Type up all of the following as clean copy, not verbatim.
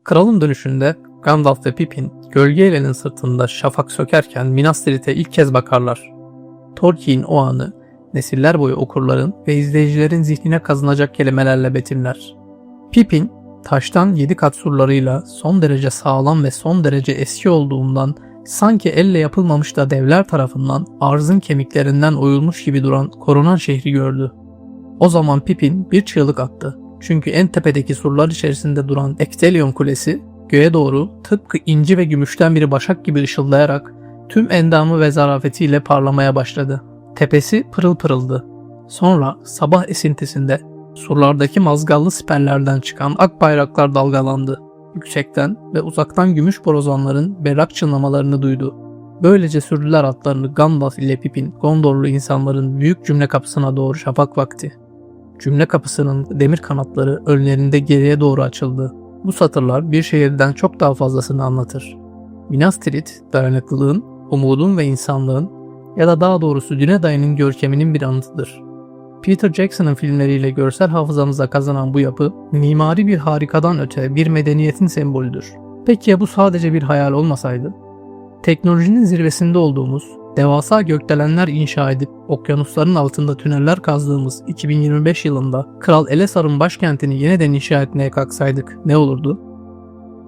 Kralın dönüşünde Gandalf ve Pippin gölge elenin sırtında şafak sökerken Minas Tirith'e ilk kez bakarlar. Tolkien o anı nesiller boyu okurların ve izleyicilerin zihnine kazınacak kelimelerle betimler. Pippin, taştan 7 kat surlarıyla son derece sağlam ve son derece eski olduğundan sanki elle yapılmamış da devler tarafından arzın kemiklerinden oyulmuş gibi duran korunan şehri gördü. O zaman Pippin bir çığlık attı. Çünkü en tepedeki surlar içerisinde duran Ectelion Kulesi göğe doğru tıpkı inci ve gümüşten bir başak gibi ışıldayarak tüm endamı ve zarafetiyle parlamaya başladı. Tepesi pırıl pırıldı. Sonra sabah esintisinde surlardaki mazgallı siperlerden çıkan ak bayraklar dalgalandı. Yüksekten ve uzaktan gümüş borazanların berrak çınlamalarını duydu. Böylece sürdüler atlarını Gandalf ile Pippin, Gondorlu insanların büyük cümle kapısına doğru şafak vakti. Cümle kapısının demir kanatları önlerinde geriye doğru açıldı. Bu satırlar bir şehirden çok daha fazlasını anlatır. Minas Tirith, dayanıklılığın, umudun ve insanlığın ya da daha doğrusu düne dayanın görkeminin bir anıtıdır. Peter Jackson'ın filmleriyle görsel hafızamıza kazanan bu yapı, mimari bir harikadan öte bir medeniyetin sembolüdür. Peki ya bu sadece bir hayal olmasaydı? Teknolojinin zirvesinde olduğumuz, devasa gökdelenler inşa edip okyanusların altında tüneller kazdığımız 2025 yılında Kral Elessar'ın başkentini yeniden inşa etmeye kalksaydık ne olurdu?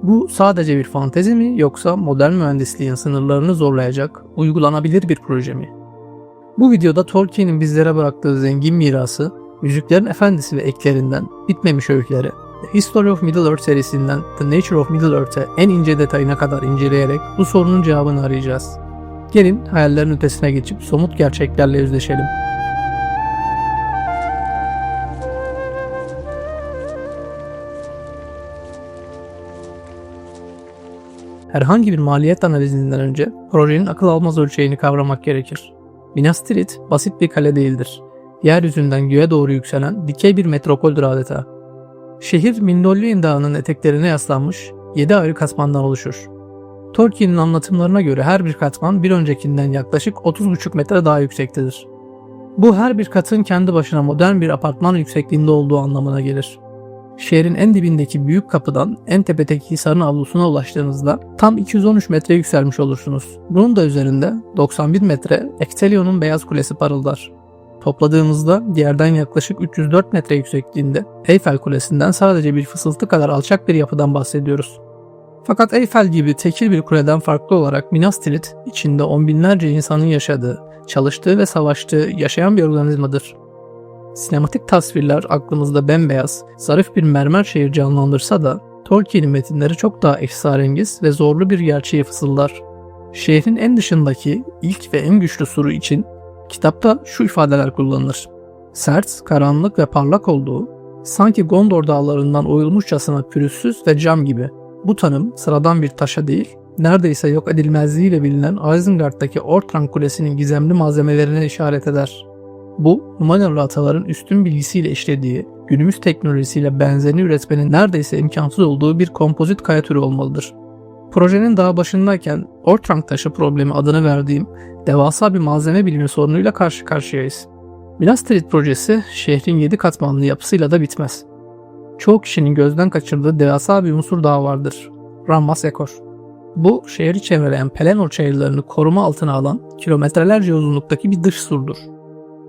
Bu sadece bir fantezi mi yoksa modern mühendisliğin sınırlarını zorlayacak, uygulanabilir bir proje mi? Bu videoda Tolkien'in bizlere bıraktığı zengin mirası, Yüzüklerin Efendisi ve eklerinden bitmemiş öyküleri, The History of Middle-earth serisinden The Nature of Middle-earth'e en ince detayına kadar inceleyerek bu sorunun cevabını arayacağız. Gelin hayallerin ötesine geçip somut gerçeklerle yüzleşelim. Herhangi bir maliyet analizinden önce projenin akıl almaz ölçeğini kavramak gerekir. Minas Tirith basit bir kale değildir. Yeryüzünden göğe doğru yükselen dikey bir metropoldür adeta. Şehir Mindolluin Dağı'nın eteklerine yaslanmış 7 ayrı katmandan oluşur. Tolkien'in anlatımlarına göre her bir katman bir öncekinden yaklaşık 30,5 metre daha yüksektedir. Bu her bir katın kendi başına modern bir apartman yüksekliğinde olduğu anlamına gelir. Şehrin en dibindeki büyük kapıdan en tepedeki hisarın avlusuna ulaştığınızda tam 213 metre yükselmiş olursunuz. Bunun da üzerinde 91 metre Ectelion'un beyaz kulesi parıldar. Topladığımızda yerden yaklaşık 304 metre yüksekliğinde Eyfel Kulesi'nden sadece bir fısıltı kadar alçak bir yapıdan bahsediyoruz. Fakat Eyfel gibi tekil bir kuleden farklı olarak Minas Tirith içinde on binlerce insanın yaşadığı, çalıştığı ve savaştığı yaşayan bir organizmadır. Sinematik tasvirler aklımızda bembeyaz, zarif bir mermer şehir canlandırsa da Tolkien'in metinleri çok daha esrarengiz ve zorlu bir gerçeği fısıldar. Şehrin en dışındaki ilk ve en güçlü suru için kitapta şu ifadeler kullanılır. Sert, karanlık ve parlak olduğu, sanki Gondor dağlarından oyulmuşçasına pürüzsüz ve cam gibi. Bu tanım sıradan bir taşa değil, neredeyse yok edilmezliğiyle bilinen Isengard'daki Orthrang Kulesi'nin gizemli malzemelerine işaret eder. Bu, Numenore'lu ataların üstün bilgisiyle işlediği, günümüz teknolojisiyle benzerini üretmenin neredeyse imkansız olduğu bir kompozit kaya türü olmalıdır. Projenin daha başındayken Orthrang taşı problemi adını verdiğim devasa bir malzeme bilimi sorunuyla karşı karşıyayız. Minas Tirith projesi şehrin 7 katmanlı yapısıyla da bitmez. Çoğu kişinin gözden kaçırdığı devasa bir unsur daha vardır. Rammas Ekor. Bu şehri çevreleyen Pelennor çayırlarını koruma altına alan kilometrelerce uzunluktaki bir dış surdur.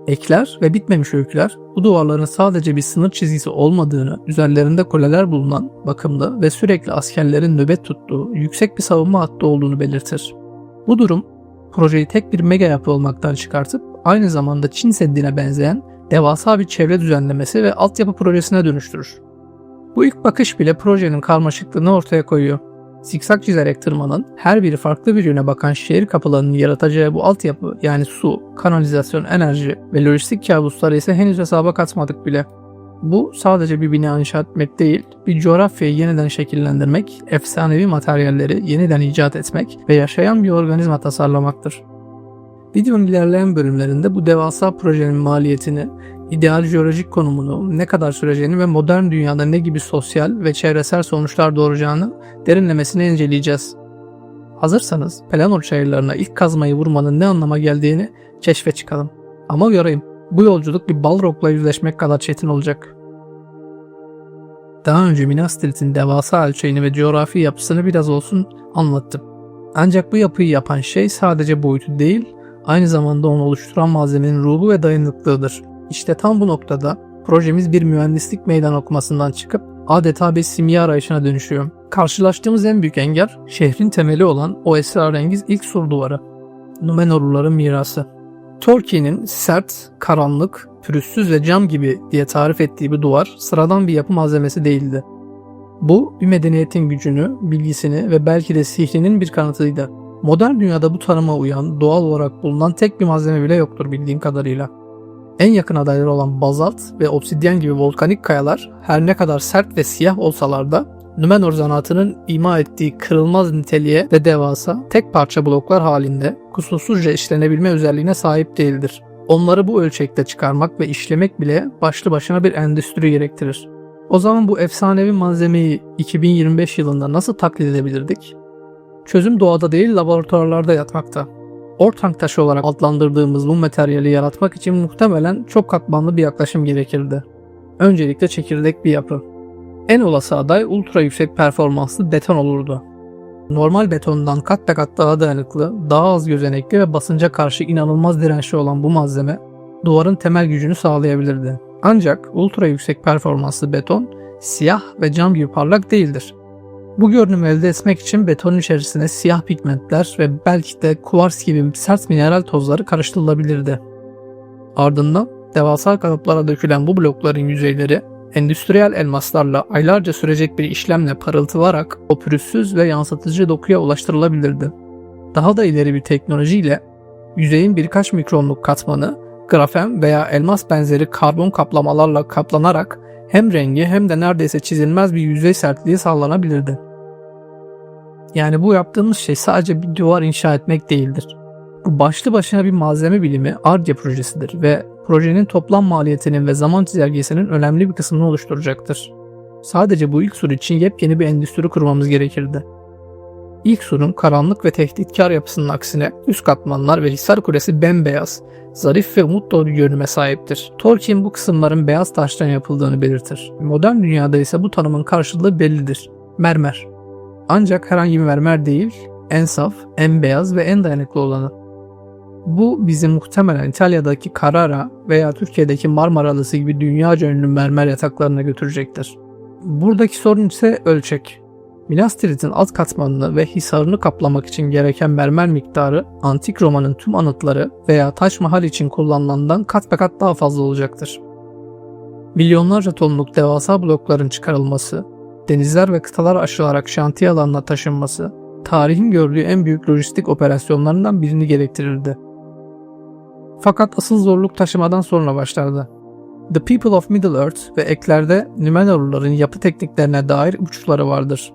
Ekler ve bitmemiş öyküler bu duvarların sadece bir sınır çizgisi olmadığını, üzerlerinde kuleler bulunan, bakımlı ve sürekli askerlerin nöbet tuttuğu yüksek bir savunma hattı olduğunu belirtir. Bu durum projeyi tek bir mega yapı olmaktan çıkartıp aynı zamanda Çin Seddi'ne benzeyen devasa bir çevre düzenlemesi ve altyapı projesine dönüştürür. Bu ilk bakış bile projenin karmaşıklığını ortaya koyuyor. Zikzak çizerek tırmanan, her biri farklı bir yöne bakan şehir kapılarının yaratacağı bu altyapı yani su, kanalizasyon, enerji ve lojistik kabusları ise henüz hesaba katmadık bile. Bu sadece bir bina inşa etmek değil, bir coğrafyayı yeniden şekillendirmek, efsanevi materyalleri yeniden icat etmek ve yaşayan bir organizma tasarlamaktır. Videonun ilerleyen bölümlerinde bu devasa projenin maliyetini, ideal jeolojik konumunu, ne kadar süreceğini ve modern dünyada ne gibi sosyal ve çevresel sonuçlar doğuracağını derinlemesine inceleyeceğiz. Hazırsanız Pelennor çayırlarına ilk kazmayı vurmanın ne anlama geldiğini keşfe çıkalım. Ama uyarayım, bu yolculuk bir Balrog'la yüzleşmek kadar çetin olacak. Daha önce Minas Tirith'in devasa ölçeğini ve coğrafi yapısını biraz olsun anlattım. Ancak bu yapıyı yapan şey sadece boyutu değil, aynı zamanda onu oluşturan malzemenin ruhu ve dayanıklılığıdır. İşte tam bu noktada projemiz bir mühendislik meydan okumasından çıkıp adeta bir simya arayışına dönüşüyor. Karşılaştığımız en büyük engel şehrin temeli olan o esrarengiz ilk sur duvarı. Númenorluların mirası. Tolkien'in sert, karanlık, pürüzsüz ve cam gibi diye tarif ettiği bu duvar sıradan bir yapı malzemesi değildi. Bu bir medeniyetin gücünü, bilgisini ve belki de sihrinin bir kanıtıydı. Modern dünyada bu tanıma uyan, doğal olarak bulunan tek bir malzeme bile yoktur bildiğim kadarıyla. En yakın adayları olan bazalt ve obsidyen gibi volkanik kayalar her ne kadar sert ve siyah olsalar da Númenor zanaatının ima ettiği kırılmaz niteliğe ve devasa tek parça bloklar halinde kusursuzca işlenebilme özelliğine sahip değildir. Onları bu ölçekte çıkarmak ve işlemek bile başlı başına bir endüstri gerektirir. O zaman bu efsanevi malzemeyi 2025 yılında nasıl taklit edebilirdik? Çözüm doğada değil laboratuvarlarda yatmakta. Ortank taşı olarak adlandırdığımız bu materyali yaratmak için muhtemelen çok katmanlı bir yaklaşım gerekirdi. Öncelikle çekirdek bir yapı. En olası aday ultra yüksek performanslı beton olurdu. Normal betondan kat be kat daha dayanıklı, daha az gözenekli ve basınca karşı inanılmaz dirençli olan bu malzeme duvarın temel gücünü sağlayabilirdi. Ancak ultra yüksek performanslı beton siyah ve cam gibi parlak değildir. Bu görünümü elde etmek için betonun içerisine siyah pigmentler ve belki de kuvars gibi sert mineral tozları karıştırılabilirdi. Ardından devasa kalıplara dökülen bu blokların yüzeyleri endüstriyel elmaslarla aylarca sürecek bir işlemle parıltılarak o pürüzsüz ve yansıtıcı dokuya ulaştırılabilirdi. Daha da ileri bir teknolojiyle yüzeyin birkaç mikronluk katmanı grafen veya elmas benzeri karbon kaplamalarla kaplanarak hem rengi hem de neredeyse çizilmez bir yüzey sertliği sağlanabilirdi. Yani bu yaptığımız şey sadece bir duvar inşa etmek değildir. Bu başlı başına bir malzeme bilimi Ar-Ge projesidir ve projenin toplam maliyetinin ve zaman çizelgesinin önemli bir kısmını oluşturacaktır. Sadece bu ilk sur için yepyeni bir endüstri kurmamız gerekirdi. İlk surun karanlık ve tehditkar yapısının aksine üst katmanlar ve Hisar Kulesi bembeyaz, zarif ve umut dolu bir görünüme sahiptir. Tolkien bu kısımların beyaz taştan yapıldığını belirtir. Modern dünyada ise bu tanımın karşılığı bellidir. Mermer. Ancak herhangi bir mermer değil, en saf, en beyaz ve en dayanıklı olanı. Bu bizi muhtemelen İtalya'daki Carrara veya Türkiye'deki Marmara Adası gibi dünyaca ünlü mermer yataklarına götürecektir. Buradaki sorun ise ölçek. Minas Tirith'in alt katmanını ve hisarını kaplamak için gereken mermer miktarı Antik Roma'nın tüm anıtları veya Taç Mahal için kullanılandan kat be kat daha fazla olacaktır. Milyonlarca tonluk devasa blokların çıkarılması, denizler ve kıtalar aşılarak şantiye alanına taşınması, tarihin gördüğü en büyük lojistik operasyonlarından birini gerektirirdi. Fakat asıl zorluk taşımadan sonra başlardı. The People of Middle-earth ve eklerde Númenorluların yapı tekniklerine dair ipuçları vardır.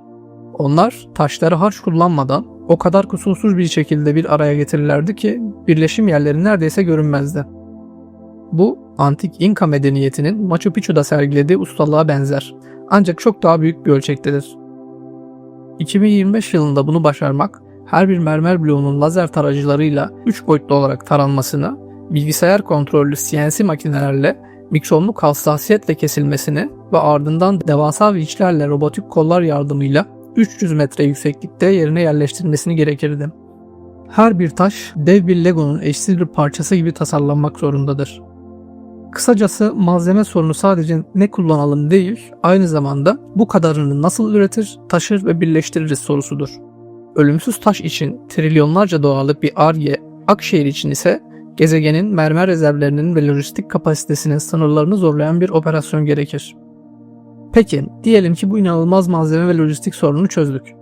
Onlar taşları harç kullanmadan o kadar kusursuz bir şekilde bir araya getirirlerdi ki birleşim yerleri neredeyse görünmezdi. Bu antik İnka medeniyetinin Machu Picchu'da sergilediği ustalığa benzer. Ancak çok daha büyük bir ölçektedir. 2025 yılında bunu başarmak, her bir mermer bloğunun lazer tarayıcılarıyla 3 boyutlu olarak taranmasını, bilgisayar kontrollü CNC makinelerle mikronluk hassasiyetle kesilmesini ve ardından devasa vinçlerle robotik kollar yardımıyla 300 metre yükseklikte yerine yerleştirilmesini gerekirdi. Her bir taş dev bir Lego'nun eşsiz bir parçası gibi tasarlanmak zorundadır. Kısacası malzeme sorunu sadece ne kullanalım değil, aynı zamanda bu kadarını nasıl üretir, taşır ve birleştiririz sorusudur. Ölümsüz taş için trilyonlarca dolarlık bir Ar-Ge, Akşehir için ise gezegenin mermer rezervlerinin ve lojistik kapasitesinin sınırlarını zorlayan bir operasyon gerekir. Peki, diyelim ki bu inanılmaz malzeme ve lojistik sorununu çözdük.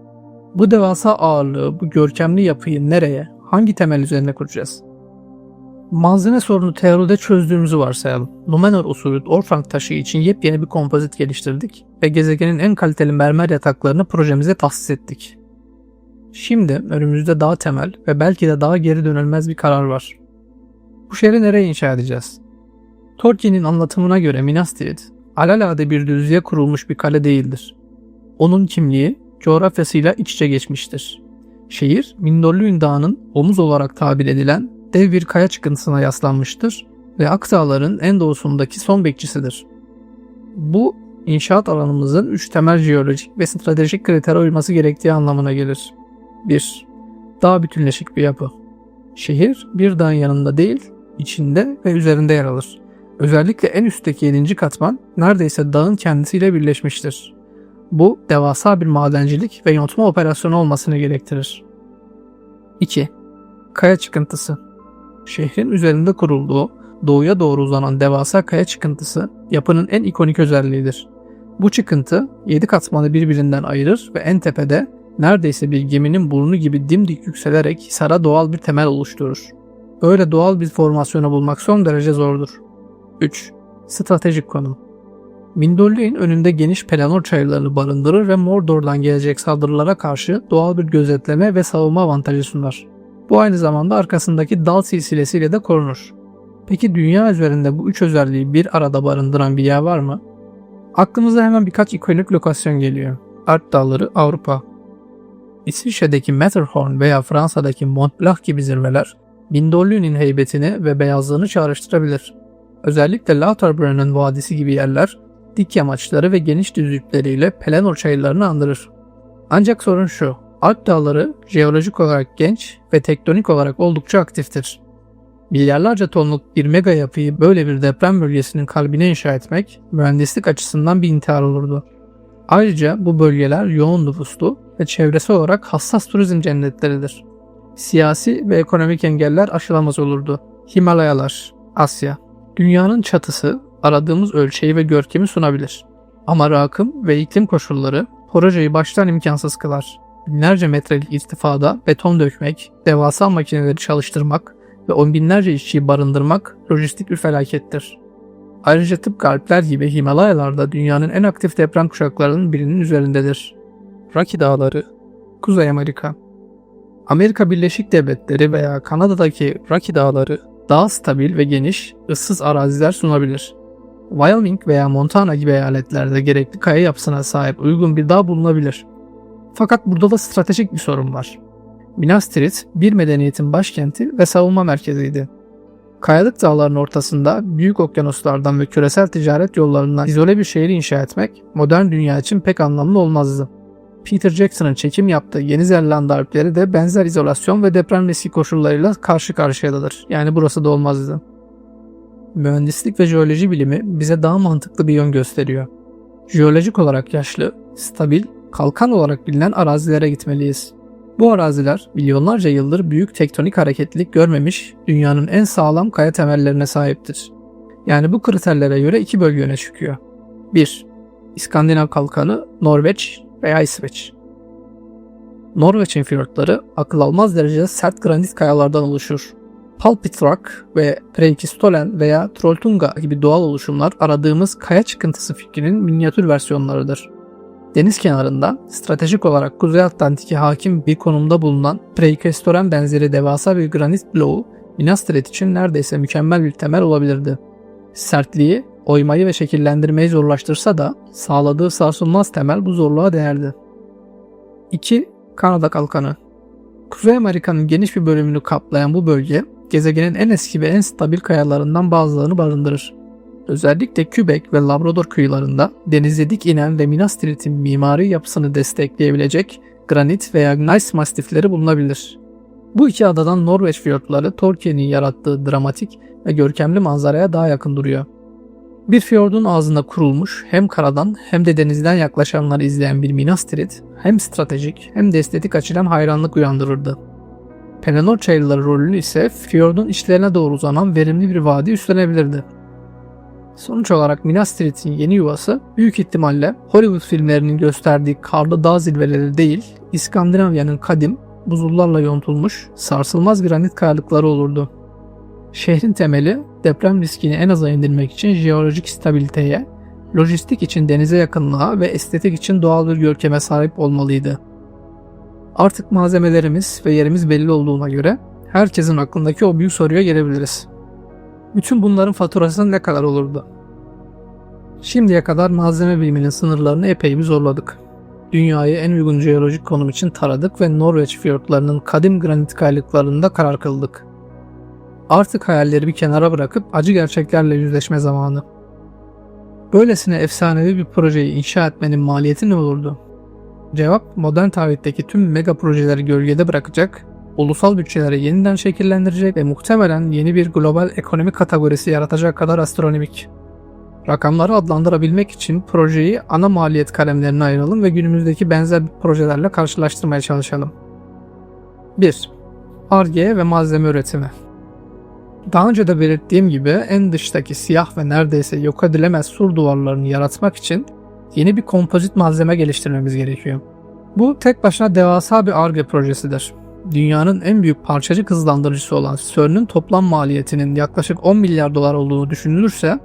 Bu devasa ağırlığı, bu görkemli yapıyı nereye, hangi temel üzerine kuracağız? Malzeme sorunu teoride çözdüğümüzü varsayalım. Númenor usulü Orthanc taşı için yepyeni bir kompozit geliştirdik ve gezegenin en kaliteli mermer yataklarını projemize tahsis ettik. Şimdi önümüzde daha temel ve belki de daha geri dönülmez bir karar var. Bu şehri nereye inşa edeceğiz? Tolkien'in anlatımına göre Minas Tirith, alelade bir düzlüğe kurulmuş bir kale değildir. Onun kimliği, coğrafyasıyla iç içe geçmiştir. Şehir, Mindorluin Dağı'nın omuz olarak tabir edilen dev bir kaya çıkıntısına yaslanmıştır ve Akdağların en doğusundaki son bekçisidir. Bu İnşaat alanımızın 3 temel jeolojik ve stratejik kritere uyması gerektiği anlamına gelir. 1. Dağ bütünleşik bir yapı. Şehir bir dağın yanında değil, içinde ve üzerinde yer alır. Özellikle en üstteki 7. katman neredeyse dağın kendisiyle birleşmiştir. Bu devasa bir madencilik ve yontma operasyonu olmasını gerektirir. 2. Kaya çıkıntısı. Şehrin üzerinde kurulduğu, doğuya doğru uzanan devasa kaya çıkıntısı yapının en ikonik özelliğidir. Bu çıkıntı 7 katmanı birbirinden ayırır ve en tepede neredeyse bir geminin burnu gibi dimdik yükselerek hisara doğal bir temel oluşturur. Böyle doğal bir formasyonu bulmak son derece zordur. 3. Stratejik konum. Mindollu'nun önünde geniş Pelennor çayırlarını barındırır ve Mordor'dan gelecek saldırılara karşı doğal bir gözetleme ve savunma avantajı sunar. Bu aynı zamanda arkasındaki dal silsilesiyle de korunur. Peki dünya üzerinde bu 3 özelliği bir arada barındıran bir yer var mı? Aklımıza hemen birkaç ikonik lokasyon geliyor. Alp Dağları, Avrupa. İsviçre'deki Matterhorn veya Fransa'daki Mont Blanc gibi zirveler, Mindollu'nun heybetini ve beyazlığını çağrıştırabilir. Özellikle Lauterbrunnen Vadisi gibi yerler, dik yamaçları ve geniş düzlükleriyle Pelennor çayırlarını andırır. Ancak sorun şu, Alp Dağları jeolojik olarak genç ve tektonik olarak oldukça aktiftir. Milyarlarca tonluk bir mega yapıyı böyle bir deprem bölgesinin kalbine inşa etmek mühendislik açısından bir intihar olurdu. Ayrıca bu bölgeler yoğun nüfuslu ve çevresi olarak hassas turizm cennetleridir. Siyasi ve ekonomik engeller aşılamaz olurdu. Himalayalar, Asya. Dünyanın çatısı aradığımız ölçeği ve görkemi sunabilir. Ama rakım ve iklim koşulları projeyi baştan imkansız kılar. Binlerce metrelik irtifada beton dökmek, devasa makineleri çalıştırmak ve on binlerce işçiyi barındırmak lojistik bir felakettir. Ayrıca tıpkı Alpler gibi Himalayalarda dünyanın en aktif deprem kuşaklarının birinin üzerindedir. Rocky Dağları, Kuzey Amerika. Amerika Birleşik Devletleri veya Kanada'daki Rocky Dağları daha stabil ve geniş, ıssız araziler sunabilir. Wyoming veya Montana gibi eyaletlerde gerekli kaya yapısına sahip uygun bir dağ bulunabilir. Fakat burada da stratejik bir sorun var. Minas Tirith bir medeniyetin başkenti ve savunma merkeziydi. Kayalık dağların ortasında büyük okyanuslardan ve küresel ticaret yollarından izole bir şehri inşa etmek modern dünya için pek anlamlı olmazdı. Peter Jackson'ın çekim yaptığı Yeni Zelanda Alpleri de benzer izolasyon ve deprem riski koşullarıyla karşı karşıyadadır. Yani burası da olmazdı. Mühendislik ve jeoloji bilimi bize daha mantıklı bir yön gösteriyor. Jeolojik olarak yaşlı, stabil, kalkan olarak bilinen arazilere gitmeliyiz. Bu araziler milyonlarca yıldır büyük tektonik hareketlilik görmemiş dünyanın en sağlam kaya temellerine sahiptir. Yani bu kriterlere göre 2 bölge öne çıkıyor. 1. İskandinav kalkanı, Norveç veya İsveç. Norveç'in fiyortları akıl almaz derecede sert granit kayalardan oluşur. Pulpit Rock ve Preikestolen veya Trolltunga gibi doğal oluşumlar aradığımız kaya çıkıntısı fikrinin minyatür versiyonlarıdır. Deniz kenarında stratejik olarak Kuzey Atlantik'e hakim bir konumda bulunan Preikestolen benzeri devasa bir granit bloğu Minas Tirith için neredeyse mükemmel bir temel olabilirdi. Sertliği, oymayı ve şekillendirmeyi zorlaştırsa da sağladığı sarsılmaz temel bu zorluğa değerdi. 2. Kanada Kalkanı. Kuzey Amerika'nın geniş bir bölümünü kaplayan bu bölge, gezegenin en eski ve en stabil kayalarından bazılarını barındırır. Özellikle Quebec ve Labrador kıyılarında denize dik inen ve Minas Tirith'in mimari yapısını destekleyebilecek granit veya gneiss mastifleri bulunabilir. Bu iki adadan Norveç fiyortları Tolkien'in yarattığı dramatik ve görkemli manzaraya daha yakın duruyor. Bir fiyordun ağzında kurulmuş hem karadan hem de denizden yaklaşanları izleyen bir Minas Tirith hem stratejik hem de estetik açıdan hayranlık uyandırırdı. Pelennor çayırları rolünü ise fiyordun içlerine doğru uzanan verimli bir vadi üstlenebilirdi. Sonuç olarak Minas Tirith'in yeni yuvası büyük ihtimalle Hollywood filmlerinin gösterdiği karlı dağ zirveleri değil, İskandinavya'nın kadim, buzullarla yontulmuş, sarsılmaz granit kayalıkları olurdu. Şehrin temeli deprem riskini en aza indirmek için jeolojik stabiliteye, lojistik için denize yakınlığa ve estetik için doğal bir görkeme sahip olmalıydı. Artık malzemelerimiz ve yerimiz belli olduğuna göre herkesin aklındaki o büyük soruya gelebiliriz. Bütün bunların faturası ne kadar olurdu? Şimdiye kadar malzeme biliminin sınırlarını epey bir zorladık. Dünyayı en uygun jeolojik konum için taradık ve Norveç fiyortlarının kadim granit kayalıklarında karar kıldık. Artık hayalleri bir kenara bırakıp acı gerçeklerle yüzleşme zamanı. Böylesine efsanevi bir projeyi inşa etmenin maliyeti ne olurdu? Cevap, modern tarihteki tüm mega projeleri gölgede bırakacak, ulusal bütçeleri yeniden şekillendirecek ve muhtemelen yeni bir global ekonomik kategorisi yaratacak kadar astronomik. Rakamları adlandırabilmek için projeyi ana maliyet kalemlerine ayıralım ve günümüzdeki benzer projelerle karşılaştırmaya çalışalım. 1. Ar-Ge ve malzeme üretimi. Daha önce de belirttiğim gibi en dıştaki siyah ve neredeyse yok edilemez sur duvarlarını yaratmak için yeni bir kompozit malzeme geliştirmemiz gerekiyor. Bu tek başına devasa bir Ar-Ge projesidir. Dünyanın en büyük parçacık hızlandırıcısı olan CERN'ün toplam maliyetinin yaklaşık 10 milyar dolar olduğu düşünülürse,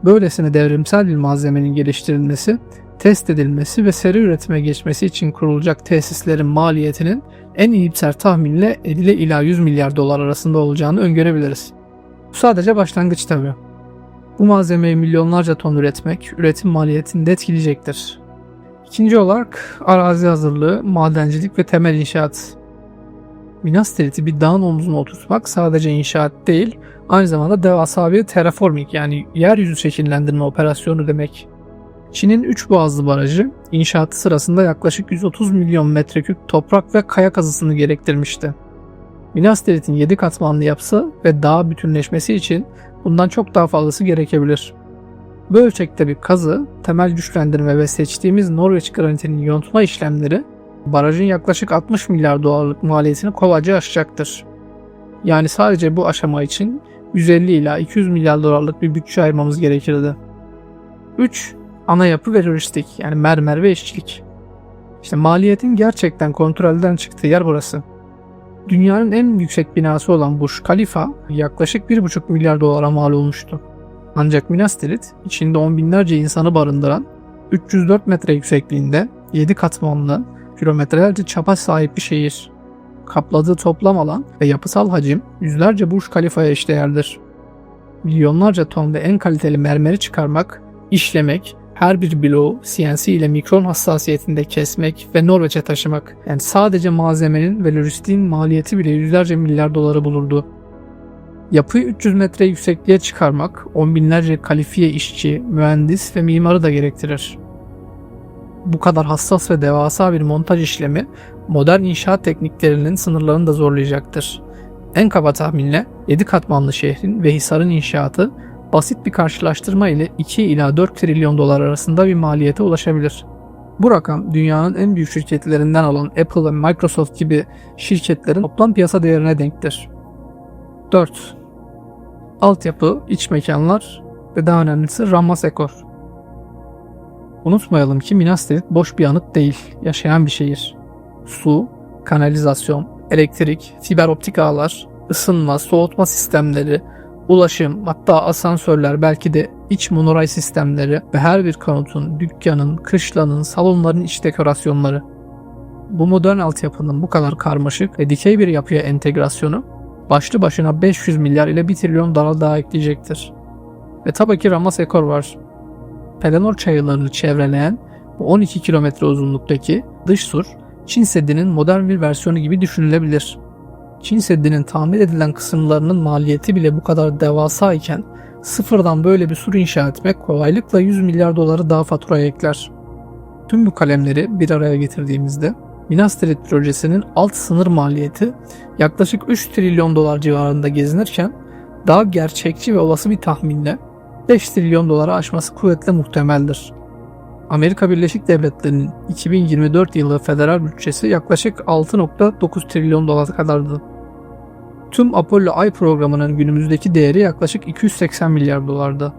böylesine devrimsel bir malzemenin geliştirilmesi, test edilmesi ve seri üretime geçmesi için kurulacak tesislerin maliyetinin en iyimser tahminle 50 ila 100 milyar dolar arasında olacağını öngörebiliriz. Bu sadece başlangıç tabii. Bu malzemeyi milyonlarca ton üretmek, üretim maliyetini de etkileyecektir. İkinci olarak arazi hazırlığı, madencilik ve temel inşaat. Minas Tirith'i bir dağın omzuna oturtmak sadece inşaat değil, aynı zamanda devasa bir terraforming yani yeryüzü şekillendirme operasyonu demek. Çin'in 3 boğazlı barajı inşaatı sırasında yaklaşık 130 milyon metreküp toprak ve kaya kazısını gerektirmişti. Minas Tirith'in 7 katmanlı yapısı ve dağ bütünleşmesi için bundan çok daha fazlası gerekebilir. Bu ölçekte bir kazı, temel güçlendirme ve seçtiğimiz Norveç granitinin yontma işlemleri barajın yaklaşık 60 milyar dolarlık maliyetini kolayca aşacaktır. Yani sadece bu aşama için 150 ila 200 milyar dolarlık bir bütçe ayırmamız gerekirdi. 3. Ana yapı ve lojistik yani mermer ve işçilik. İşte maliyetin gerçekten kontrolden çıktığı yer burası. Dünyanın en yüksek binası olan Burj Khalifa yaklaşık 1,5 milyar dolara mal olmuştu. Ancak Minas Tirith içinde on binlerce insanı barındıran 304 metre yüksekliğinde 7 katmanlı kilometrelerce çapa sahip bir şehir. Kapladığı toplam alan ve yapısal hacim yüzlerce Burj Khalifa'ya eşdeğerdir. Milyonlarca ton ve en kaliteli mermeri çıkarmak, işlemek, her bir bloğu CNC ile mikron hassasiyetinde kesmek ve Norveç'e taşımak. Yani sadece malzemenin ve lojistiğin maliyeti bile yüzlerce milyar doları bulurdu. Yapıyı 300 metre yüksekliğe çıkarmak, on binlerce kalifiye işçi, mühendis ve mimarı da gerektirir. Bu kadar hassas ve devasa bir montaj işlemi modern inşaat tekniklerinin sınırlarını da zorlayacaktır. En kaba tahminle 7 katmanlı şehrin ve hisarın inşaatı basit bir karşılaştırma ile 2 ila 4 trilyon dolar arasında bir maliyete ulaşabilir. Bu rakam dünyanın en büyük şirketlerinden olan Apple ve Microsoft gibi şirketlerin toplam piyasa değerine denktir. 4. Altyapı, iç mekanlar ve daha önemlisi Rammas-Ekor. Unutmayalım ki Minas Tirith boş bir anıt değil, yaşayan bir şehir. Su, kanalizasyon, elektrik, fiber optik ağlar, ısınma, soğutma sistemleri, ulaşım, hatta asansörler, belki de iç monoray sistemleri ve her bir konutun, dükkanın, kışlanın, salonların iç dekorasyonları. Bu modern altyapının bu kadar karmaşık ve dikey bir yapıya entegrasyonu başlı başına 500 milyar ile 1 trilyon dolar daha ekleyecektir. Ve tabii ki Rammas-Ekor var. Pelennor çayırlarını çevreleyen bu 12 kilometre uzunluktaki dış sur, Çin Seddi'nin modern bir versiyonu gibi düşünülebilir. Çin Seddi'nin tamir edilen kısımlarının maliyeti bile bu kadar devasa iken sıfırdan böyle bir sur inşa etmek kolaylıkla 100 milyar doları daha faturaya ekler. Tüm bu kalemleri bir araya getirdiğimizde Minas Tirith projesinin alt sınır maliyeti yaklaşık 3 trilyon dolar civarında gezinirken daha gerçekçi ve olası bir tahminle 5 trilyon dolara aşması kuvvetle muhtemeldir. Amerika Birleşik Devletleri'nin 2024 yılı federal bütçesi yaklaşık 6,9 trilyon dolar kadardı. Tüm Apollo Ay programının günümüzdeki değeri yaklaşık 280 milyar dolardı.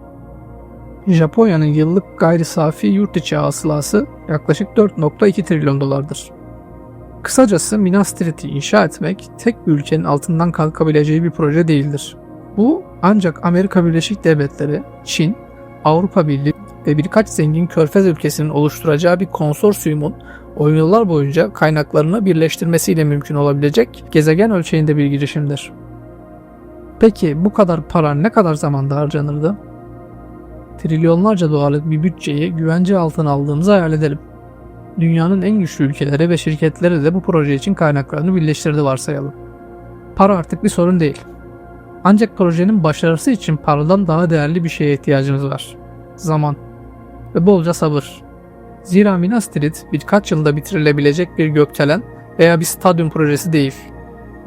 Japonya'nın yıllık gayri safi yurt içi hasılası yaklaşık 4,2 trilyon dolardır. Kısacası Minas Tirith'i inşa etmek tek bir ülkenin altından kalkabileceği bir proje değildir. Bu ancak Amerika Birleşik Devletleri, Çin, Avrupa Birliği ve birkaç zengin körfez ülkesinin oluşturacağı bir konsorsiyumun o yıllar boyunca kaynaklarını birleştirmesiyle mümkün olabilecek gezegen ölçeğinde bir girişimdir. Peki bu kadar para ne kadar zamanda harcanırdı? Trilyonlarca dolarlık bir bütçeyi güvence altına aldığımızı hayal edelim. Dünyanın en güçlü ülkeleri ve şirketleri de bu proje için kaynaklarını birleştirdi varsayalım. Para artık bir sorun değil. Ancak projenin başarısı için paradan daha değerli bir şeye ihtiyacımız var. Zaman. ve bolca sabır. Zira Minas Tirith birkaç yılda bitirilebilecek bir gökdelen veya bir stadyum projesi değil.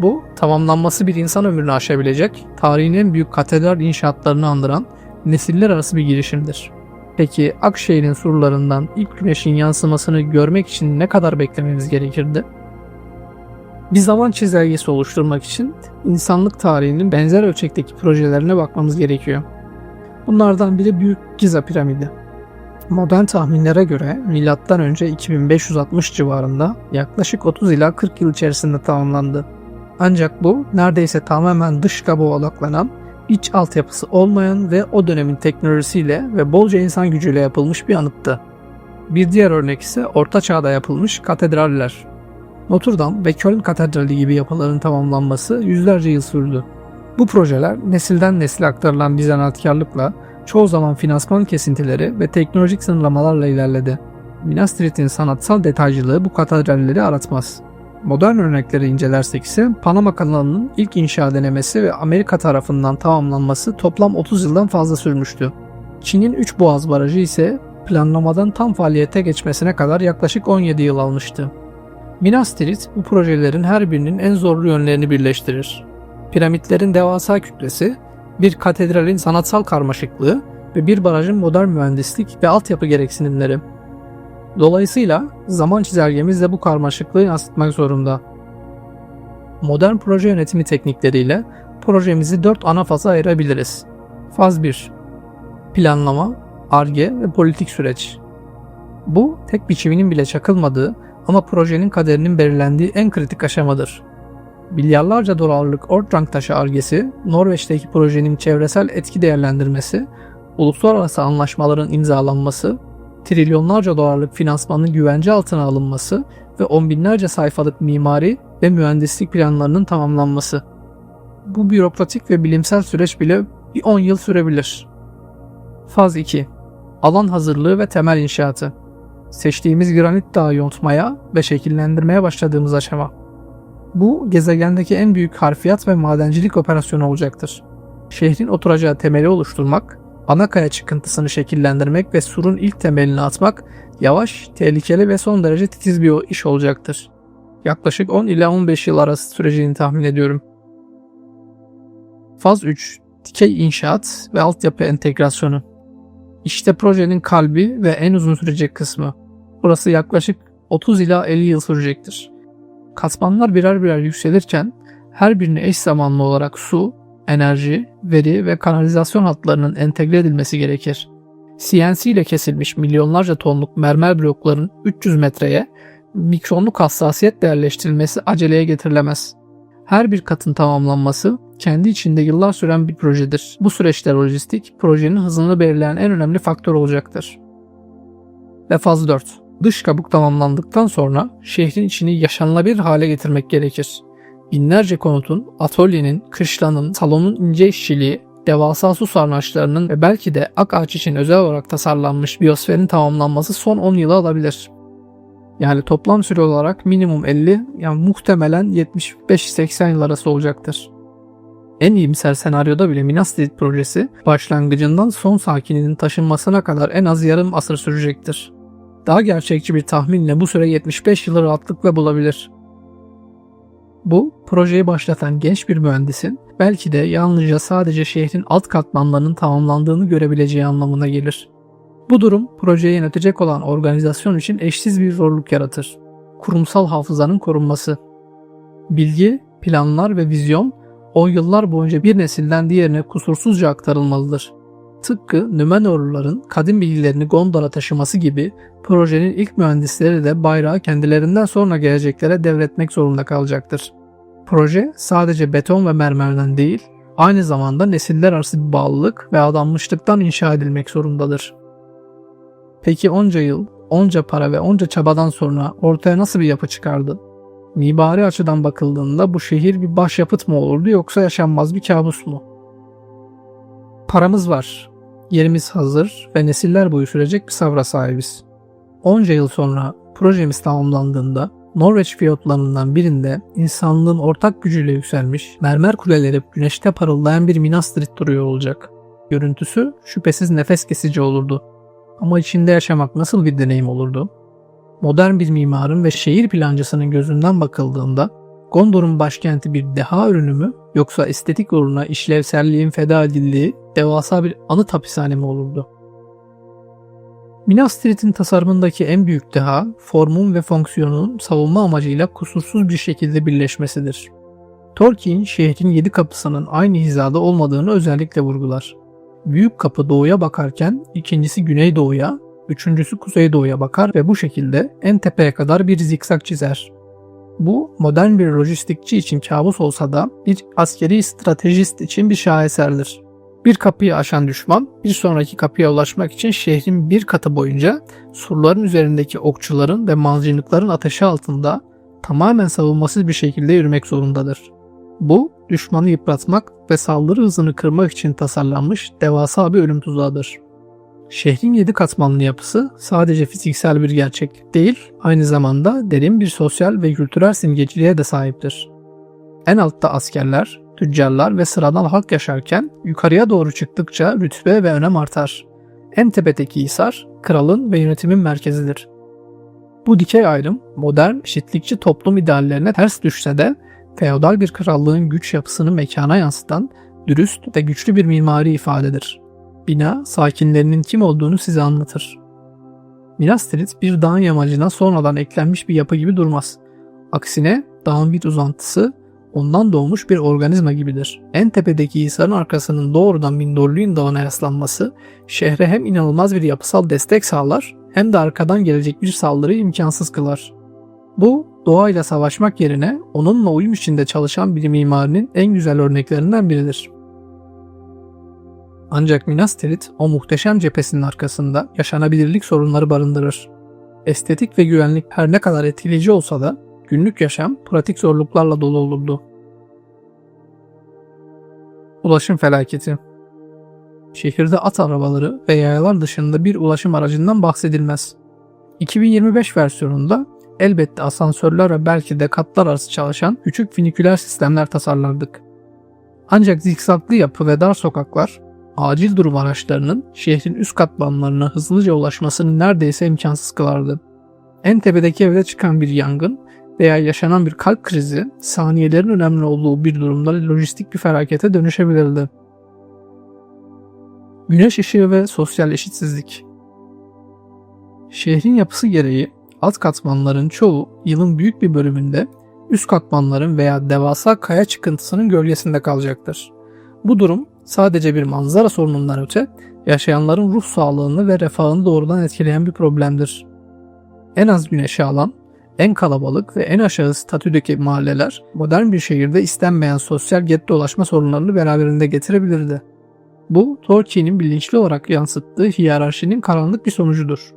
Bu, tamamlanması bir insan ömrünü aşabilecek, tarihin en büyük katedral inşaatlarını andıran nesiller arası bir girişimdir. Peki Akşehir'in surlarından ilk güneşin yansımasını görmek için ne kadar beklememiz gerekirdi? Bir zaman çizelgesi oluşturmak için insanlık tarihinin benzer ölçekteki projelerine bakmamız gerekiyor. Bunlardan biri Büyük Giza Piramidi. Modern tahminlere göre M.Ö. 2560 civarında yaklaşık 30 ila 40 yıl içerisinde tamamlandı. Ancak bu neredeyse tamamen dış kabuğa odaklanan, iç altyapısı olmayan ve o dönemin teknolojisiyle ve bolca insan gücüyle yapılmış bir anıttı. Bir diğer örnek ise Orta Çağ'da yapılmış katedraller. Notre Dame ve Köln Katedrali gibi yapıların tamamlanması yüzlerce yıl sürdü. Bu projeler nesilden nesile aktarılan bir zanaatkarlıkla, çoğu zaman finansman kesintileri ve teknolojik sınırlamalarla ilerledi. Minas Tirith'in sanatsal detaycılığı bu katedralleri aratmaz. Modern örnekleri incelersek ise Panama Kanalı'nın ilk inşa denemesi ve Amerika tarafından tamamlanması toplam 30 yıldan fazla sürmüştü. Çin'in 3 Boğaz Barajı ise planlamadan tam faaliyete geçmesine kadar yaklaşık 17 yıl almıştı. Minas Tirith bu projelerin her birinin en zorlu yönlerini birleştirir. Piramitlerin devasa kütlesi, bir katedralin sanatsal karmaşıklığı ve bir barajın modern mühendislik ve altyapı gereksinimleri. Dolayısıyla zaman çizelgemiz de bu karmaşıklığı yansıtmak zorunda. Modern proje yönetimi teknikleriyle projemizi 4 ana faza ayırabiliriz. Faz 1: planlama, Ar-Ge ve politik süreç. Bu, tek bir çivinin bile çakılmadığı ama projenin kaderinin belirlendiği en kritik aşamadır. Milyarlarca dolarlık Ortrank taşı Ar-Ge'si, Norveç'teki projenin çevresel etki değerlendirmesi, uluslararası anlaşmaların imzalanması, trilyonlarca dolarlık finansmanın güvence altına alınması ve on binlerce sayfalık mimari ve mühendislik planlarının tamamlanması. Bu bürokratik ve bilimsel süreç bile bir 10 yıl sürebilir. Faz 2: alan hazırlığı ve temel inşaatı. Seçtiğimiz granit dağı yontmaya ve şekillendirmeye başladığımız aşama. Bu, gezegendeki en büyük harfiyat ve madencilik operasyonu olacaktır. Şehrin oturacağı temeli oluşturmak, ana kaya çıkıntısını şekillendirmek ve surun ilk temelini atmak yavaş, tehlikeli ve son derece titiz bir iş olacaktır. Yaklaşık 10 ila 15 yıl arası süreceğini tahmin ediyorum. Faz 3: dikey inşaat ve altyapı entegrasyonu. İşte projenin kalbi ve en uzun sürecek kısmı. Burası yaklaşık 30 ila 50 yıl sürecektir. Katmanlar birer birer yükselirken her birine eş zamanlı olarak su, enerji, veri ve kanalizasyon hatlarının entegre edilmesi gerekir. CNC ile kesilmiş milyonlarca tonluk mermer blokların 300 metreye mikronluk hassasiyetle yerleştirilmesi aceleye getirilemez. Her bir katın tamamlanması kendi içinde yıllar süren bir projedir. Bu süreçte lojistik, projenin hızını belirleyen en önemli faktör olacaktır. Ve faz 4: dış kabuk tamamlandıktan sonra şehrin içini yaşanılabilir hale getirmek gerekir. Binlerce konutun, atölyenin, kışlanın, salonun ince işçiliği, devasa su sarnıçlarının ve belki de ak ağaç için özel olarak tasarlanmış biyosferin tamamlanması son 10 yılı alabilir. Yani toplam süre olarak minimum 50, yani muhtemelen 75-80 yıl arası olacaktır. En iyimser senaryoda bile Minas Tirith projesi başlangıcından son sakininin taşınmasına kadar en az yarım asır sürecektir. Daha gerçekçi bir tahminle bu süre 75 yılı rahatlıkla bulabilir. Bu, projeyi başlatan genç bir mühendisin belki de yalnızca sadece şehrin alt katmanlarının tamamlandığını görebileceği anlamına gelir. Bu durum, projeyi yönetecek olan organizasyon için eşsiz bir zorluk yaratır. Kurumsal hafızanın korunması. Bilgi, planlar ve vizyon, o yıllar boyunca bir nesilden diğerine kusursuzca aktarılmalıdır. Tıpkı Nümenorluların kadim bilgilerini Gondor'a taşıması gibi projenin ilk mühendisleri de bayrağı kendilerinden sonra geleceklere devretmek zorunda kalacaktır. Proje sadece beton ve mermerden değil, aynı zamanda nesiller arası bir bağlılık ve adanmışlıktan inşa edilmek zorundadır. Peki onca yıl, onca para ve onca çabadan sonra ortaya nasıl bir yapı çıkardı? Mimari açıdan bakıldığında bu şehir bir başyapıt mı olurdu yoksa yaşanmaz bir kabus mu? Paramız var, yerimiz hazır ve nesiller boyu sürecek bir sabra sahibiz. Onca yıl sonra projemiz tamamlandığında Norveç fiyortlarından birinde insanlığın ortak gücüyle yükselmiş, mermer kuleleri güneşte parıldayan bir Minas Tirith duruyor olacak. Görüntüsü şüphesiz nefes kesici olurdu. Ama içinde yaşamak nasıl bir deneyim olurdu? Modern bir mimarın ve şehir plancısının gözünden bakıldığında Gondor'un başkenti bir deha ürünü mü yoksa estetik uğruna işlevselliğin feda edildiği devasa bir anıt hapishane mi olurdu? Minas Tirith'in tasarımındaki en büyük deha, formun ve fonksiyonun savunma amacıyla kusursuz bir şekilde birleşmesidir. Tolkien, şehrin 7 kapısının aynı hizada olmadığını özellikle vurgular. Büyük kapı doğuya bakarken ikincisi güneydoğuya, üçüncüsü kuzeydoğuya bakar ve bu şekilde en tepeye kadar bir zikzak çizer. Bu modern bir lojistikçi için kabus olsa da bir askeri stratejist için bir şaheserdir. Bir kapıyı aşan düşman bir sonraki kapıya ulaşmak için şehrin bir katı boyunca surların üzerindeki okçuların ve mancınıkların ateşi altında tamamen savunmasız bir şekilde yürümek zorundadır. Bu, düşmanı yıpratmak ve saldırı hızını kırmak için tasarlanmış devasa bir ölüm tuzağıdır. Şehrin 7 katmanlı yapısı sadece fiziksel bir gerçeklik değil, aynı zamanda derin bir sosyal ve kültürel simgeciliğe de sahiptir. En altta askerler, tüccarlar ve sıradan halk yaşarken yukarıya doğru çıktıkça rütbe ve önem artar. En tepedeki hisar, kralın ve yönetimin merkezidir. Bu dikey ayrım, modern, eşitlikçi toplum ideallerine ters düşse de feodal bir krallığın güç yapısını mekana yansıtan dürüst ve güçlü bir mimari ifadedir. Bina, sakinlerinin kim olduğunu size anlatır. Minas Tirith bir dağın yamacına sonradan eklenmiş bir yapı gibi durmaz. Aksine dağın bir uzantısı, ondan doğmuş bir organizma gibidir. En tepedeki hisarın arkasının doğrudan Mindorluin Dağı'na yaslanması, şehre hem inanılmaz bir yapısal destek sağlar, hem de arkadan gelecek bir saldırıyı imkansız kılar. Bu, doğayla savaşmak yerine onunla uyum içinde çalışan bir mimarinin en güzel örneklerinden biridir. Ancak Minas Tirith o muhteşem cephesinin arkasında yaşanabilirlik sorunları barındırır. Estetik ve güvenlik her ne kadar etkileyici olsa da günlük yaşam pratik zorluklarla dolu olurdu. Ulaşım felaketi. Şehirde at arabaları ve yayalar dışında bir ulaşım aracından bahsedilmez. 2025 versiyonunda elbette asansörler ve belki de katlar arası çalışan küçük finiküler sistemler tasarlardık. Ancak zikzaklı yapı ve dar sokaklar, acil durum araçlarının şehrin üst katmanlarına hızlıca ulaşmasını neredeyse imkansız kılardı. En tepedeki evde çıkan bir yangın veya yaşanan bir kalp krizi saniyelerin önemli olduğu bir durumda lojistik bir felakete dönüşebilirdi. Güneş ışığı ve sosyal eşitsizlik. Şehrin yapısı gereği alt katmanların çoğu yılın büyük bir bölümünde üst katmanların veya devasa kaya çıkıntısının gölgesinde kalacaktır. Bu durum sadece bir manzara sorunundan öte yaşayanların ruh sağlığını ve refahını doğrudan etkileyen bir problemdir. En az güneşi alan, en kalabalık ve en aşağı statüdeki mahalleler modern bir şehirde istenmeyen sosyal gettolaşma sorunlarını beraberinde getirebilirdi. Bu, Tolkien'in bilinçli olarak yansıttığı hiyerarşinin karanlık bir sonucudur.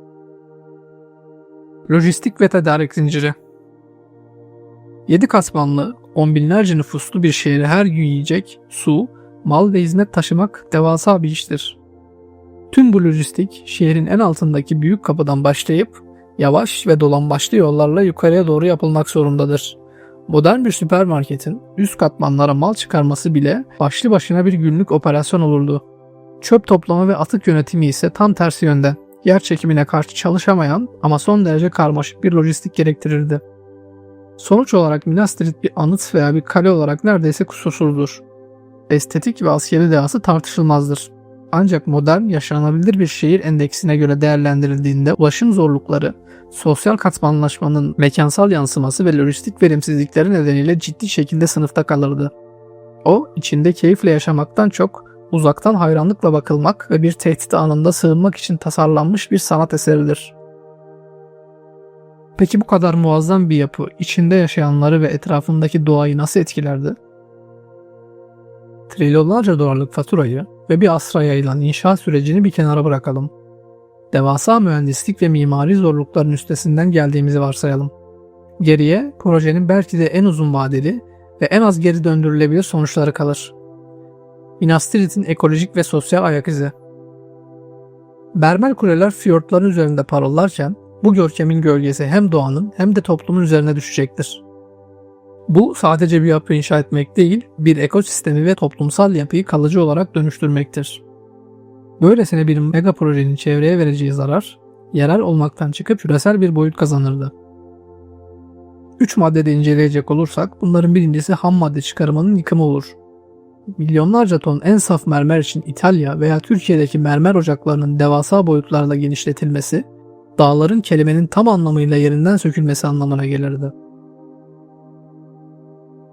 Lojistik ve tedarik zinciri. 7 katmanlı, on binlerce nüfuslu bir şehre her gün yiyecek, su, mal ve hizmet taşımak devasa bir iştir. Tüm bu lojistik şehrin en altındaki büyük kapıdan başlayıp yavaş ve dolambaçlı yollarla yukarıya doğru yapılmak zorundadır. Modern bir süpermarketin üst katmanlara mal çıkarması bile başlı başına bir günlük operasyon olurdu. Çöp toplama ve atık yönetimi ise tam tersi yönde. Yer çekimine karşı çalışamayan ama son derece karmaşık bir lojistik gerektirirdi. Sonuç olarak Minas Tirith bir anıt veya bir kale olarak neredeyse kusursuzdur. Estetik ve askeri dehası tartışılmazdır. Ancak modern, yaşanabilir bir şehir endeksine göre değerlendirildiğinde ulaşım zorlukları, sosyal katmanlaşmanın mekansal yansıması ve lojistik verimsizlikleri nedeniyle ciddi şekilde sınıfta kalırdı. O, içinde keyifle yaşamaktan çok uzaktan hayranlıkla bakılmak ve bir tehdit anında sığınmak için tasarlanmış bir sanat eseridir. Peki bu kadar muazzam bir yapı içinde yaşayanları ve etrafındaki doğayı nasıl etkilerdi? Trilyonlarca dolarlık faturayı ve bir asra yayılan inşaat sürecini bir kenara bırakalım. Devasa mühendislik ve mimari zorlukların üstesinden geldiğimizi varsayalım. Geriye projenin belki de en uzun vadeli ve en az geri döndürülebilir sonuçları kalır. Minas Tirith'in ekolojik ve sosyal ayak izi. Bermer kuleler fiyortların üzerinde parıldarken bu görkemin gölgesi hem doğanın hem de toplumun üzerine düşecektir. Bu sadece bir yapı inşa etmek değil, bir ekosistemi ve toplumsal yapıyı kalıcı olarak dönüştürmektir. Böylesine bir mega projenin çevreye vereceği zarar, yerel olmaktan çıkıp küresel bir boyut kazanırdı. 3 maddede inceleyecek olursak bunların birincisi ham madde çıkarımının yıkımı olur. Milyonlarca ton en saf mermer için İtalya veya Türkiye'deki mermer ocaklarının devasa boyutlarla genişletilmesi, dağların kelimenin tam anlamıyla yerinden sökülmesi anlamına gelirdi.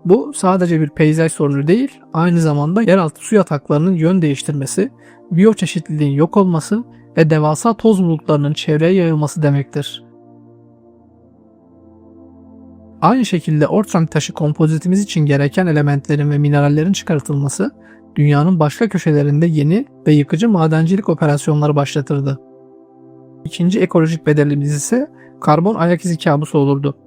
Bu sadece bir peyzaj sorunu değil, aynı zamanda yeraltı su yataklarının yön değiştirmesi, biyoçeşitliliğin yok olması ve devasa toz bulutlarının çevreye yayılması demektir. Aynı şekilde ortrank taşı kompozitimiz için gereken elementlerin ve minerallerin çıkartılması, dünyanın başka köşelerinde yeni ve yıkıcı madencilik operasyonları başlatırdı. İkinci ekolojik bedelimiz ise karbon ayak izi kabusu olurdu.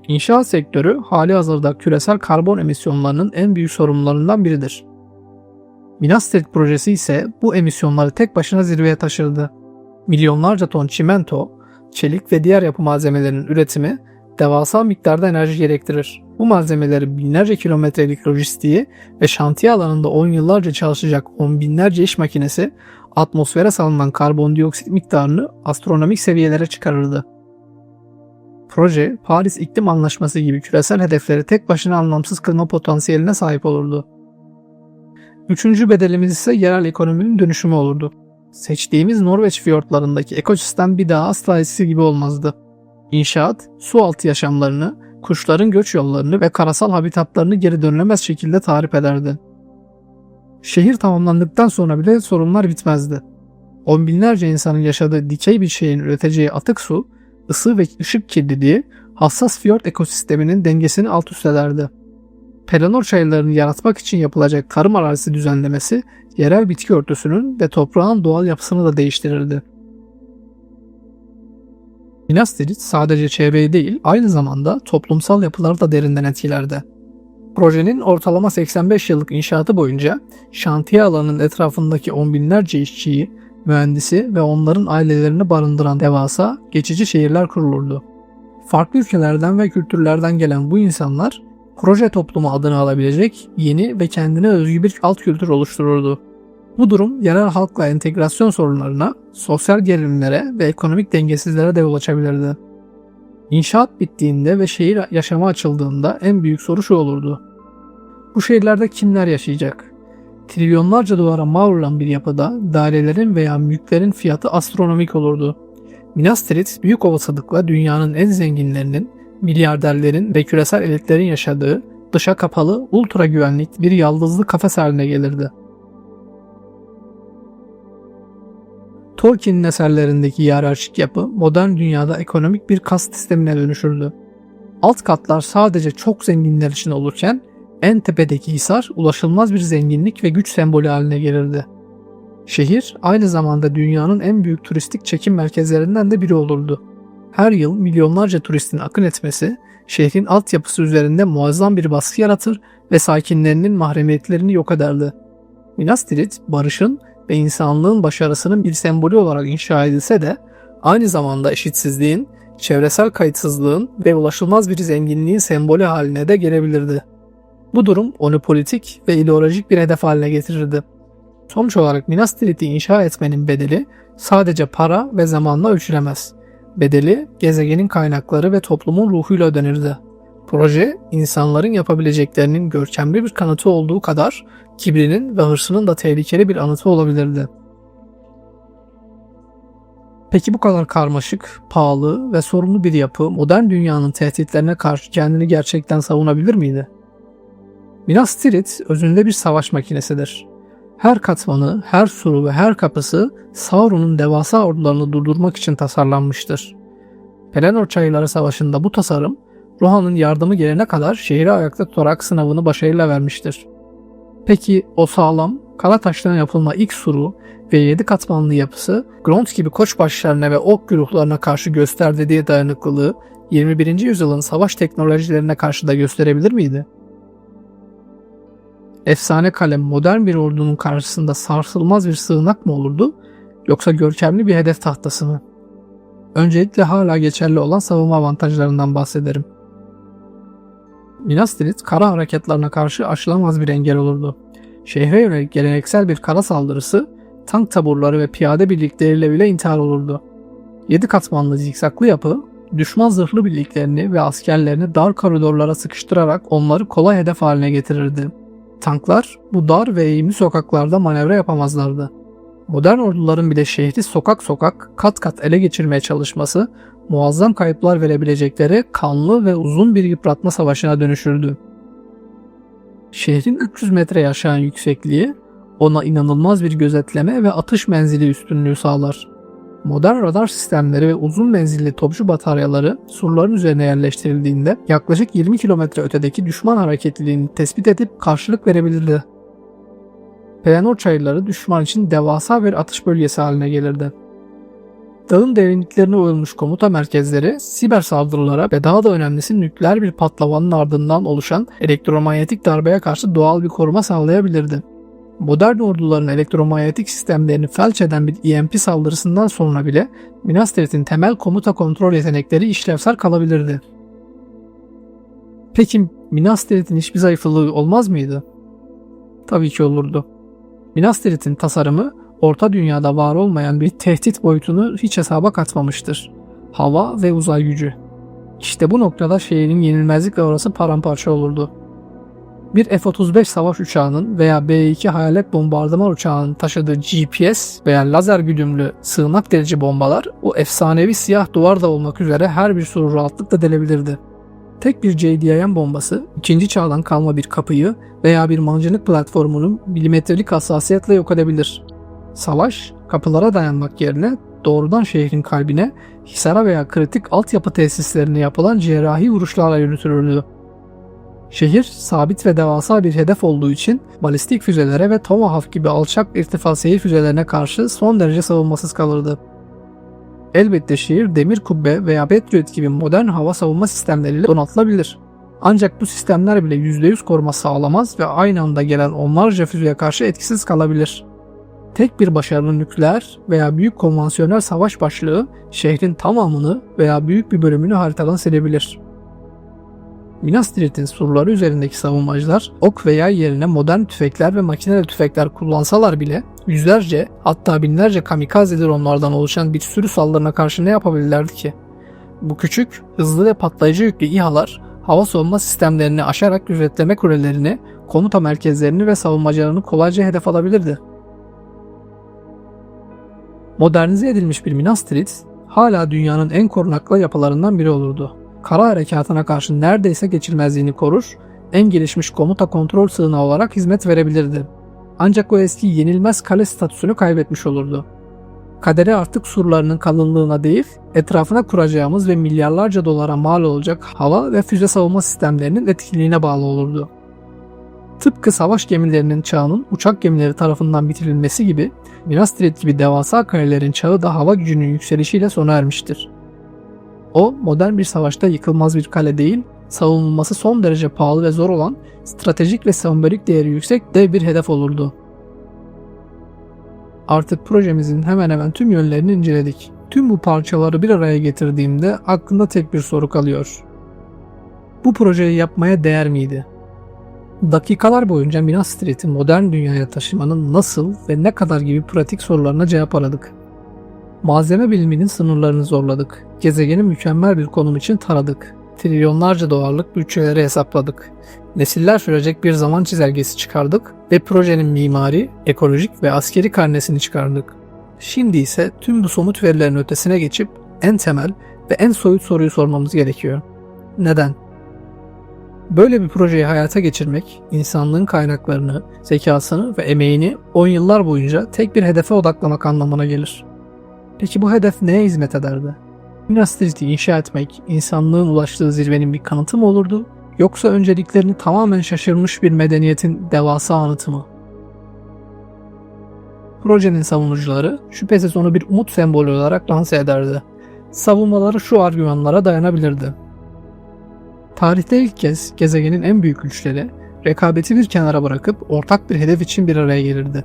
İnşaat sektörü halihazırda küresel karbon emisyonlarının en büyük sorumlularından biridir. Minas Tirith projesi ise bu emisyonları tek başına zirveye taşırdı. Milyonlarca ton çimento, çelik ve diğer yapı malzemelerinin üretimi devasa miktarda enerji gerektirir. Bu malzemeleri binlerce kilometrelik lojistiği ve şantiye alanında 10 yıllarca çalışacak on binlerce iş makinesi atmosfere salınan karbondioksit miktarını astronomik seviyelere çıkarırdı. Proje, Paris İklim Anlaşması gibi küresel hedefleri tek başına anlamsız kılma potansiyeline sahip olurdu. Üçüncü bedelimiz ise yerel ekonominin dönüşümü olurdu. Seçtiğimiz Norveç fiyortlarındaki ekosistem bir daha asla eskisi gibi olmazdı. İnşaat, su altı yaşamlarını, kuşların göç yollarını ve karasal habitatlarını geri dönülemez şekilde tahrip ederdi. Şehir tamamlandıktan sonra bile sorunlar bitmezdi. On binlerce insanın yaşadığı dikey bir şeyin üreteceği atık su, ısı ve ışık kirliliği hassas fiyort ekosisteminin dengesini alt üst ederdi. Pelennor çayırlarını yaratmak için yapılacak tarım arazisi düzenlemesi yerel bitki örtüsünün ve toprağın doğal yapısını da değiştirirdi. Minas Tirith sadece çevreyi değil, aynı zamanda toplumsal yapıları da derinden etkilerdi. Projenin ortalama 85 yıllık inşaatı boyunca şantiye alanının etrafındaki on binlerce işçiyi, mühendisi ve onların ailelerini barındıran devasa, geçici şehirler kurulurdu. Farklı ülkelerden ve kültürlerden gelen bu insanlar, proje toplumu adını alabilecek yeni ve kendine özgü bir alt kültür oluştururdu. Bu durum yerel halkla entegrasyon sorunlarına, sosyal gerilimlere ve ekonomik dengesizlere de yol açabilirdi. İnşaat bittiğinde ve şehir yaşama açıldığında en büyük soru şu olurdu: bu şehirlerde kimler yaşayacak? Trilyonlarca dolara mal olan bir yapıda dairelerin veya mülklerin fiyatı astronomik olurdu. Minas Tirith büyük olasılıkla dünyanın en zenginlerinin, milyarderlerin ve küresel elitlerin yaşadığı dışa kapalı, ultra güvenlik bir yaldızlı kafes haline gelirdi. Tolkien'in eserlerindeki hiyerarşik yapı modern dünyada ekonomik bir kast sistemine dönüşürdü. Alt katlar sadece çok zenginler için olurken en tepedeki hisar ulaşılmaz bir zenginlik ve güç sembolü haline gelirdi. Şehir aynı zamanda dünyanın en büyük turistik çekim merkezlerinden de biri olurdu. Her yıl milyonlarca turistin akın etmesi şehrin altyapısı üzerinde muazzam bir baskı yaratır ve sakinlerinin mahremiyetlerini yok ederdi. Minas Tirith barışın ve insanlığın başarısının bir sembolü olarak inşa edilse de aynı zamanda eşitsizliğin, çevresel kayıtsızlığın ve ulaşılmaz bir zenginliğin sembolü haline de gelebilirdi. Bu durum onu politik ve ideolojik bir hedef haline getirirdi. Sonuç olarak Minas Tirith'i inşa etmenin bedeli sadece para ve zamanla ölçülemez. Bedeli gezegenin kaynakları ve toplumun ruhuyla ödenirdi. Proje, insanların yapabileceklerinin görkemli bir kanıtı olduğu kadar kibrinin ve hırsının da tehlikeli bir anıtı olabilirdi. Peki bu kadar karmaşık, pahalı ve sorunlu bir yapı modern dünyanın tehditlerine karşı kendini gerçekten savunabilir miydi? Minas Tirith özünde bir savaş makinesidir. Her katmanı, her suru ve her kapısı Sauron'un devasa ordularını durdurmak için tasarlanmıştır. Pelennor Çayırları Savaşı'nda bu tasarım, Rohan'ın yardımı gelene kadar şehri ayakta tutarak sınavını başarıyla vermiştir. Peki o sağlam, kara taştan yapılma ilk suru ve 7 katmanlı yapısı, Gront gibi koçbaşlarına ve ok güruhlarına karşı gösterdiği dayanıklılığı 21. yüzyılın savaş teknolojilerine karşı da gösterebilir miydi? Efsane kale modern bir ordunun karşısında sarsılmaz bir sığınak mı olurdu, yoksa görkemli bir hedef tahtası mı? Öncelikle hala geçerli olan savunma avantajlarından bahsederim. Minas Tirith kara hareketlerine karşı aşılamaz bir engel olurdu. Şehre yönelik geleneksel bir kara saldırısı tank taburları ve piyade birlikleriyle bile intihar olurdu. 7 katmanlı zikzaklı yapı, düşman zırhlı birliklerini ve askerlerini dar koridorlara sıkıştırarak onları kolay hedef haline getirirdi. Tanklar bu dar ve eğimli sokaklarda manevra yapamazlardı. Modern orduların bile şehri sokak sokak, kat kat ele geçirmeye çalışması, muazzam kayıplar verebilecekleri kanlı ve uzun bir yıpratma savaşına dönüşürdü. Şehrin 300 metre aşağı yüksekliği, ona inanılmaz bir gözetleme ve atış menzili üstünlüğü sağlar. Modern radar sistemleri ve uzun menzilli topçu bataryaları surların üzerine yerleştirildiğinde yaklaşık 20 kilometre ötedeki düşman hareketliliğini tespit edip karşılık verebilirdi. Pelennor çayırları düşman için devasa bir atış bölgesi haline gelirdi. Dağın derinliklerine oyulmuş komuta merkezleri siber saldırılara ve daha da önemlisi nükleer bir patlamanın ardından oluşan elektromanyetik darbeye karşı doğal bir koruma sağlayabilirdi. Modern orduların elektromanyetik sistemlerini felç eden bir EMP saldırısından sonra bile Minas Tirith'in temel komuta kontrol yetenekleri işlevsel kalabilirdi. Peki Minas Tirith'in hiçbir zayıflığı olmaz mıydı? Tabii ki olurdu. Minas Tirith'in tasarımı Orta Dünya'da var olmayan bir tehdit boyutunu hiç hesaba katmamıştır. Hava ve uzay gücü. İşte bu noktada şehrin yenilmezlik aurası paramparça olurdu. Bir F-35 savaş uçağının veya B-2 hayalet bombardıman uçağının taşıdığı GPS veya lazer güdümlü sığınak delici bombalar o efsanevi siyah duvar da olmak üzere her bir suru rahatlıkla delebilirdi. Tek bir JDIM bombası, ikinci çağdan kalma bir kapıyı veya bir mancınık platformunu milimetrelik hassasiyetle yok edebilir. Savaş, kapılara dayanmak yerine doğrudan şehrin kalbine, hisara veya kritik altyapı tesislerine yapılan cerrahi vuruşlarla yürütülürdü. Şehir, sabit ve devasa bir hedef olduğu için balistik füzelere ve Tomahawk gibi alçak irtifa seyir füzelerine karşı son derece savunmasız kalırdı. Elbette şehir demir kubbe veya Patriot gibi modern hava savunma sistemleriyle donatılabilir. Ancak bu sistemler bile %100 koruma sağlamaz ve aynı anda gelen onlarca füzeye karşı etkisiz kalabilir. Tek bir başarılı nükleer veya büyük konvansiyonel savaş başlığı şehrin tamamını veya büyük bir bölümünü haritadan silebilir. Minas Tirith'in surları üzerindeki savunmacılar ok ve yay yerine modern tüfekler ve makineli tüfekler kullansalar bile yüzlerce hatta binlerce kamikaze dronlardan oluşan bir sürü saldırına karşı ne yapabilirlerdi ki? Bu küçük, hızlı ve patlayıcı yüklü İHA'lar hava savunma sistemlerini aşarak gözetleme kulelerini, komuta merkezlerini ve savunmacılarını kolayca hedef alabilirdi. Modernize edilmiş bir Minas Tirith hala dünyanın en korunaklı yapılarından biri olurdu. Kara harekatına karşı neredeyse geçilmezliğini korur, en gelişmiş komuta kontrol sığınağı olarak hizmet verebilirdi. Ancak o eski yenilmez kale statüsünü kaybetmiş olurdu. Kaderi artık surlarının kalınlığına değil, etrafına kuracağımız ve milyarlarca dolara mal olacak hava ve füze savunma sistemlerinin etkinliğine bağlı olurdu. Tıpkı savaş gemilerinin çağının uçak gemileri tarafından bitirilmesi gibi, Minas Tirith gibi devasa kalelerin çağı da hava gücünün yükselişiyle sona ermiştir. O, modern bir savaşta yıkılmaz bir kale değil, savunulması son derece pahalı ve zor olan, stratejik ve sembolik değeri yüksek dev bir hedef olurdu. Artık projemizin hemen hemen tüm yönlerini inceledik. Tüm bu parçaları bir araya getirdiğimde aklımda tek bir soru kalıyor. Bu projeyi yapmaya değer miydi? Dakikalar boyunca Minas Tirith'i modern dünyaya taşımanın nasıl ve ne kadar gibi pratik sorularına cevap aradık. Malzeme biliminin sınırlarını zorladık. Gezegeni mükemmel bir konum için taradık. Trilyonlarca dolarlık bütçeleri hesapladık. Nesiller sürecek bir zaman çizelgesi çıkardık ve projenin mimari, ekolojik ve askeri karnesini çıkardık. Şimdi ise tüm bu somut verilerin ötesine geçip en temel ve en soyut soruyu sormamız gerekiyor. Neden? Böyle bir projeyi hayata geçirmek, insanlığın kaynaklarını, zekasını ve emeğini 10 yıllar boyunca tek bir hedefe odaklamak anlamına gelir. Peki bu hedef neye hizmet ederdi? Minas Tirith'i inşa etmek, insanlığın ulaştığı zirvenin bir kanıtı mı olurdu? Yoksa önceliklerini tamamen şaşırmış bir medeniyetin devasa anıtı mı? Projenin savunucuları şüphesiz onu bir umut sembolü olarak lanse ederdi. Savunmaları şu argümanlara dayanabilirdi. Tarihte ilk kez gezegenin en büyük güçleri rekabeti bir kenara bırakıp ortak bir hedef için bir araya gelirdi.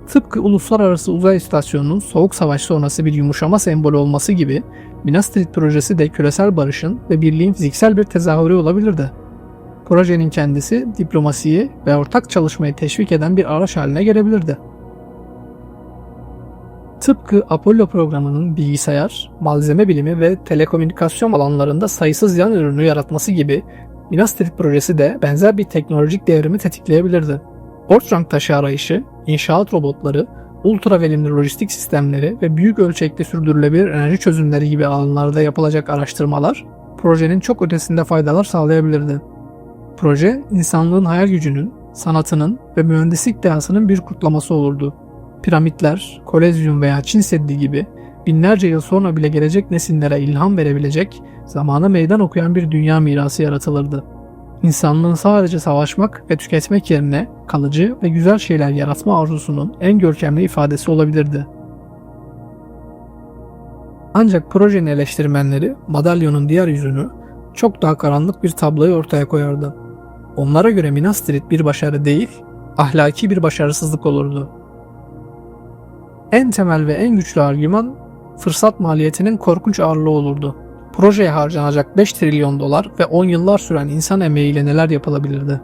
Tıpkı Uluslararası Uzay İstasyonu'nun Soğuk Savaş sonrası bir yumuşama sembolü olması gibi Minas Tirith projesi de küresel barışın ve birliğin fiziksel bir tezahürü olabilirdi. Projenin kendisi diplomasiyi ve ortak çalışmayı teşvik eden bir araç haline gelebilirdi. Tıpkı Apollo programının bilgisayar, malzeme bilimi ve telekomünikasyon alanlarında sayısız yan ürünü yaratması gibi Minas Tirith projesi de benzer bir teknolojik devrimi tetikleyebilirdi. Orçrank taşı arayışı, inşaat robotları, ultra verimli lojistik sistemleri ve büyük ölçekli sürdürülebilir enerji çözümleri gibi alanlarda yapılacak araştırmalar projenin çok ötesinde faydalar sağlayabilirdi. Proje, insanlığın hayal gücünün, sanatının ve mühendislik dehasının bir kutlaması olurdu. Piramitler, Kolezyum veya Çin Seddi gibi binlerce yıl sonra bile gelecek nesillere ilham verebilecek, zamana meydan okuyan bir dünya mirası yaratılırdı. İnsanlığın sadece savaşmak ve tüketmek yerine kalıcı ve güzel şeyler yaratma arzusunun en görkemli ifadesi olabilirdi. Ancak projenin eleştirmenleri madalyonun diğer yüzünü, çok daha karanlık bir tabloyu ortaya koyardı. Onlara göre Minas Tirith bir başarı değil, ahlaki bir başarısızlık olurdu. En temel ve en güçlü argüman, fırsat maliyetinin korkunç ağırlığı olurdu. Projeye harcanacak 5 trilyon dolar ve 10 yıllar süren insan emeğiyle neler yapılabilirdi?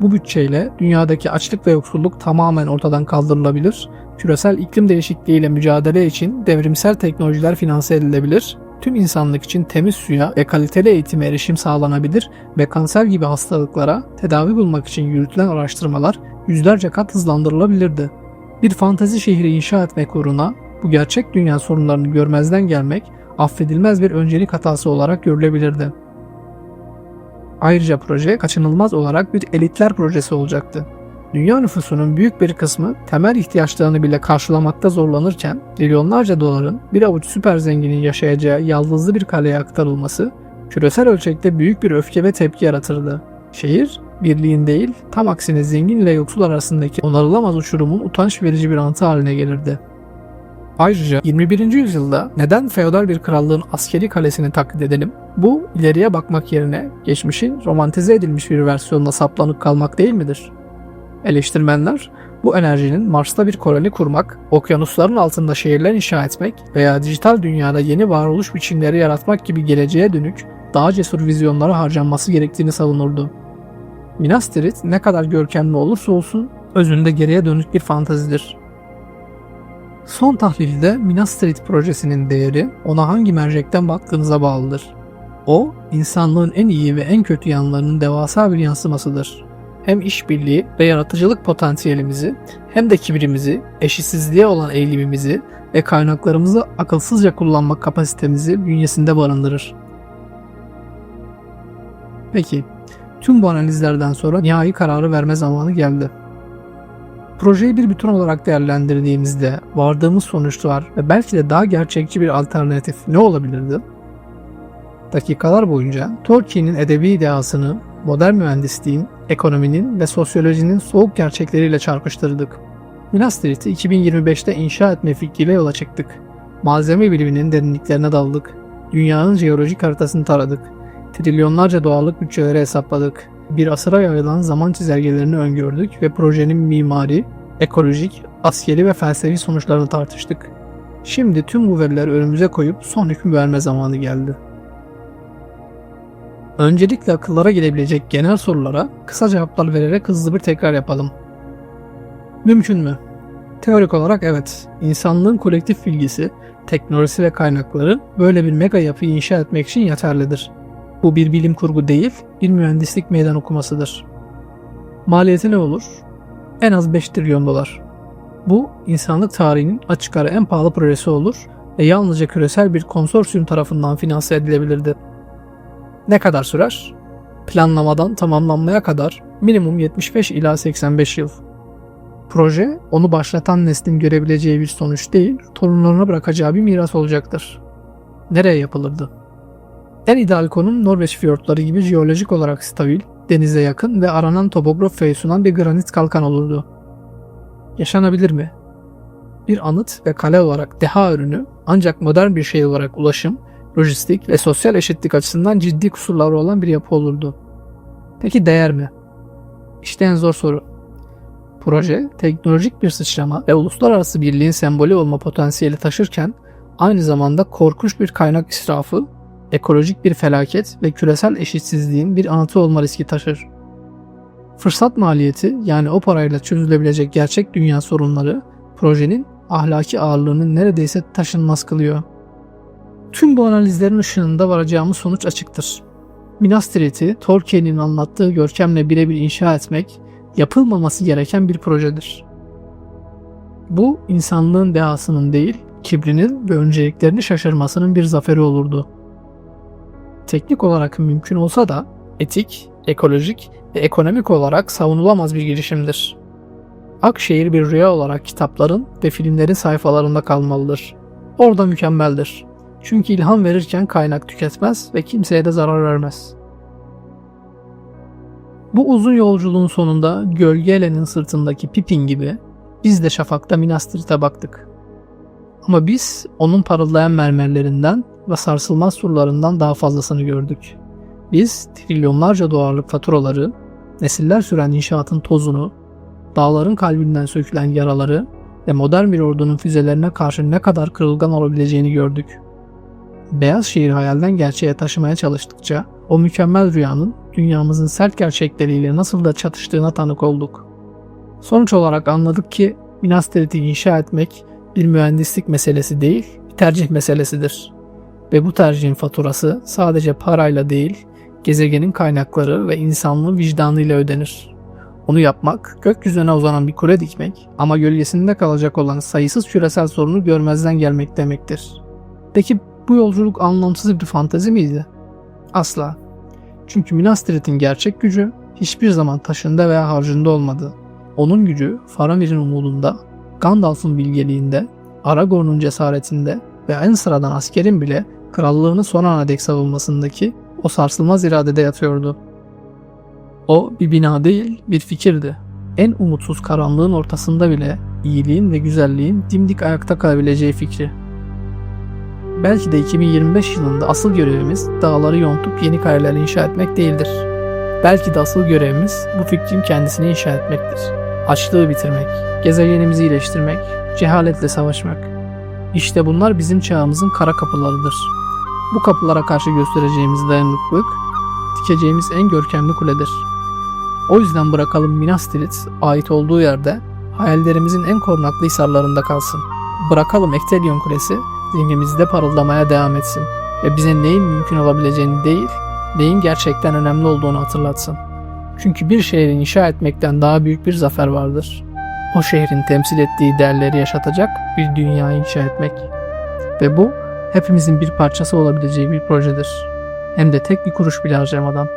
Bu bütçeyle dünyadaki açlık ve yoksulluk tamamen ortadan kaldırılabilir, küresel iklim değişikliğiyle mücadele için devrimsel teknolojiler finanse edilebilir, tüm insanlık için temiz suya ve kaliteli eğitime erişim sağlanabilir ve kanser gibi hastalıklara tedavi bulmak için yürütülen araştırmalar yüzlerce kat hızlandırılabilirdi. Bir fantezi şehri inşa etmek uğruna bu gerçek dünya sorunlarını görmezden gelmek affedilmez bir öncelik hatası olarak görülebilirdi. Ayrıca proje kaçınılmaz olarak bir elitler projesi olacaktı. Dünya nüfusunun büyük bir kısmı temel ihtiyaçlarını bile karşılamakta zorlanırken milyonlarca doların bir avuç süper zenginin yaşayacağı yaldızlı bir kaleye aktarılması küresel ölçekte büyük bir öfke ve tepki yaratırdı. Şehir, birliğin değil, tam aksine zengin ile yoksul arasındaki onarılamaz uçurumun utanç verici bir antı haline gelirdi. Ayrıca 21. yüzyılda neden feodal bir krallığın askeri kalesini taklit edelim? Bu, ileriye bakmak yerine geçmişin romantize edilmiş bir versiyonuna saplanıp kalmak değil midir? Eleştirmenler, bu enerjinin Mars'ta bir koloni kurmak, okyanusların altında şehirler inşa etmek veya dijital dünyada yeni varoluş biçimleri yaratmak gibi geleceğe dönük daha cesur vizyonlara harcanması gerektiğini savunurdu. Minas Tirith ne kadar görkemli olursa olsun özünde geriye dönük bir fantazidir. Son tahlilde Minas Tirith projesinin değeri ona hangi mercekten baktığınıza bağlıdır. O, insanlığın en iyi ve en kötü yanlarının devasa bir yansımasıdır. Hem işbirliği ve yaratıcılık potansiyelimizi hem de kibrimizi, eşitsizliğe olan eğilimimizi ve kaynaklarımızı akılsızca kullanma kapasitemizi bünyesinde barındırır. Peki, tüm bu analizlerden sonra nihai kararı verme zamanı geldi. Projeyi bir bütün olarak değerlendirdiğimizde vardığımız sonuçlar ve belki de daha gerçekçi bir alternatif ne olabilirdi? Dakikalar boyunca Tolkien'in edebi ideasını modern mühendisliğin, ekonominin ve sosyolojinin soğuk gerçekleriyle çarpıştırdık. Minas Tirith'i 2025'te inşa etme fikriyle yola çıktık. Malzeme biliminin derinliklerine daldık. Dünyanın jeolojik haritasını taradık. Trilyonlarca dolarlık bütçeleri hesapladık. Bir asıra yayılan zaman çizelgelerini öngördük ve projenin mimari, ekolojik, askeri ve felsefi sonuçlarını tartıştık. Şimdi tüm bu verileri önümüze koyup son hüküm verme zamanı geldi. Öncelikle akıllara gelebilecek genel sorulara kısa cevaplar vererek hızlı bir tekrar yapalım. Mümkün mü? Teorik olarak evet. İnsanlığın kolektif bilgisi, teknolojisi ve kaynakları böyle bir mega yapıyı inşa etmek için yeterlidir. Bu bir bilim kurgu değil, bir mühendislik meydan okumasıdır. Maliyeti ne olur? En az 5 trilyon dolar. Bu, insanlık tarihinin açık ara en pahalı projesi olur ve yalnızca küresel bir konsorsiyum tarafından finanse edilebilirdi. Ne kadar sürer? Planlamadan tamamlanmaya kadar minimum 75 ila 85 yıl. Proje, onu başlatan neslin görebileceği bir sonuç değil, torunlarına bırakacağı bir miras olacaktır. Nereye yapılırdı? En ideal konum Norveç fiyortları gibi jeolojik olarak stabil, denize yakın ve aranan topografyayı sunan bir granit kalkan olurdu. Yaşanabilir mi? Bir anıt ve kale olarak deha ürünü, ancak modern bir şehir olarak ulaşım, lojistik ve sosyal eşitlik açısından ciddi kusurları olan bir yapı olurdu. Peki değer mi? İşte en zor soru. Proje, teknolojik bir sıçrama ve uluslararası birliğin sembolü olma potansiyeli taşırken, aynı zamanda korkunç bir kaynak israfı, ekolojik bir felaket ve küresel eşitsizliğin bir anıtı olma riski taşır. Fırsat maliyeti, yani o parayla çözülebilecek gerçek dünya sorunları, projenin ahlaki ağırlığını neredeyse taşınmaz kılıyor. Tüm bu analizlerin ışığında varacağımız sonuç açıktır. Minas Tirith'i Tolkien'in anlattığı görkemle birebir inşa etmek yapılmaması gereken bir projedir. Bu insanlığın dehasının değil, kibrinin ve önceliklerini şaşırmasının bir zaferi olurdu. Teknik olarak mümkün olsa da etik, ekolojik ve ekonomik olarak savunulamaz bir girişimdir. Akşehir bir rüya olarak kitapların ve filmlerin sayfalarında kalmalıdır. Orada mükemmeldir. Çünkü ilham verirken kaynak tüketmez ve kimseye de zarar vermez. Bu uzun yolculuğun sonunda Gölge-Elen'in sırtındaki Pippin gibi biz de şafakta Minas Tirith'e baktık. Ama biz onun parıldayan mermerlerinden ve sarsılmaz surlarından daha fazlasını gördük. Biz trilyonlarca dolarlık faturaları, nesiller süren inşaatın tozunu, dağların kalbinden sökülen yaraları ve modern bir ordunun füzelerine karşı ne kadar kırılgan olabileceğini gördük. Beyaz şehir hayalden gerçeğe taşımaya çalıştıkça o mükemmel rüyanın dünyamızın sert gerçekleriyle nasıl da çatıştığına tanık olduk. Sonuç olarak anladık ki Minas Tirith'i inşa etmek bir mühendislik meselesi değil, bir tercih meselesidir. Ve bu tercihin faturası sadece parayla değil, gezegenin kaynakları ve insanlığın vicdanıyla ödenir. Onu yapmak, gökyüzüne uzanan bir kule dikmek ama gölgesinde kalacak olan sayısız küresel sorunu görmezden gelmek demektir. Peki bu yolculuk anlamsız bir fantezi miydi? Asla. Çünkü Minas Tirith'in gerçek gücü hiçbir zaman taşında veya harcında olmadı. Onun gücü Faramir'in umudunda, Gandalf'ın bilgeliğinde, Aragorn'un cesaretinde ve en sıradan askerin bile krallığını son ana dek savunmasındaki o sarsılmaz iradede yatıyordu. O bir bina değil, bir fikirdi. En umutsuz karanlığın ortasında bile iyiliğin ve güzelliğin dimdik ayakta kalabileceği fikri. Belki de 2025 yılında asıl görevimiz dağları yontup yeni kaleler inşa etmek değildir. Belki de asıl görevimiz bu fikrin kendisini inşa etmektir. Açlığı bitirmek, gezegenimizi iyileştirmek, cehaletle savaşmak. İşte bunlar bizim çağımızın kara kapılarıdır. Bu kapılara karşı göstereceğimiz dayanıklılık, dikeceğimiz en görkemli kuledir. O yüzden bırakalım Minas Tirith ait olduğu yerde, hayallerimizin en korunaklı hisarlarında kalsın. Bırakalım Ektelion Kulesi zihnimizde parıldamaya devam etsin ve bize neyin mümkün olabileceğini değil, neyin gerçekten önemli olduğunu hatırlatsın. Çünkü bir şehri inşa etmekten daha büyük bir zafer vardır. O şehrin temsil ettiği değerleri yaşatacak bir dünya inşa etmek. Ve bu hepimizin bir parçası olabileceği bir projedir. Hem de tek bir kuruş bile harcamadan.